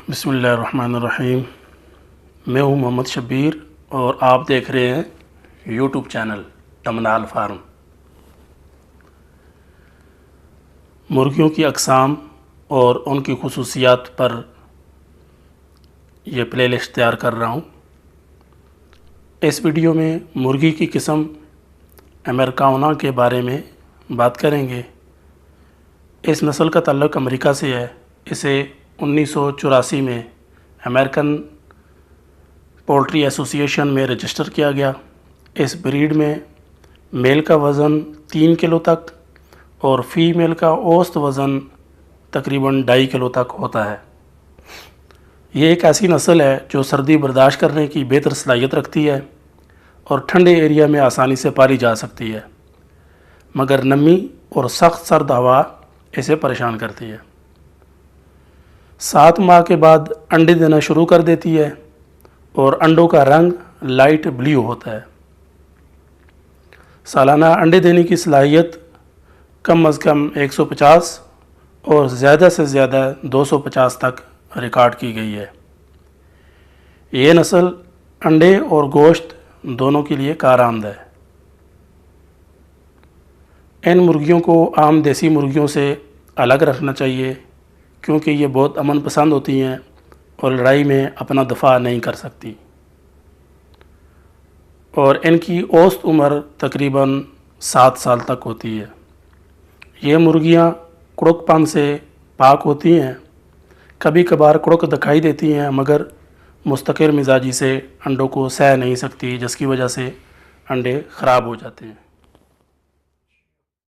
بسم اللہ الرحمن الرحیم۔ میں ہوں محمد شبیر اور آپ دیکھ رہے ہیں یوٹیوب چینل تمنال فارم۔ مرغیوں کی اقسام اور ان کی خصوصیات پر یہ پلے لسٹ تیار کر رہا ہوں۔ اس ویڈیو میں مرغی کی قسم امریکانا کے بارے میں بات کریں گے۔ اس نسل کا تعلق امریکہ سے ہے۔ اسے 1984 میں امریکن پولٹری ایسوسی ایشن میں رجسٹر کیا گیا۔ اس بریڈ میں میل کا وزن 3 کلو تک اور فیمیل کا اوسط وزن تقریباً 2.5 کلو تک ہوتا ہے۔ یہ ایک ایسی نسل ہے جو سردی برداشت کرنے کی بہتر صلاحیت رکھتی ہے اور ٹھنڈے ایریا میں آسانی سے پالی جا سکتی ہے، مگر نمی اور سخت سرد ہوا اسے پریشان کرتی ہے۔ 7 ماہ کے بعد انڈے دینا شروع کر دیتی ہے اور انڈوں کا رنگ لائٹ بلیو ہوتا ہے۔ سالانہ انڈے دینے کی صلاحیت کم از کم 150 اور زیادہ سے زیادہ 250 تک ریکارڈ کی گئی ہے۔ یہ نسل انڈے اور گوشت دونوں کے لیے کارآمد ہے۔ ان مرغیوں کو عام دیسی مرغیوں سے الگ رکھنا چاہیے کیونکہ یہ بہت امن پسند ہوتی ہیں اور لڑائی میں اپنا دفاع نہیں کر سکتی، اور ان کی اوسط عمر تقریباً 7 سال تک ہوتی ہے۔ یہ مرغیاں کڑک پن سے پاک ہوتی ہیں، کبھی کبھار کڑک دکھائی دیتی ہیں مگر مستقر مزاجی سے انڈوں کو سہ نہیں سکتی، جس کی وجہ سے انڈے خراب ہو جاتے ہیں۔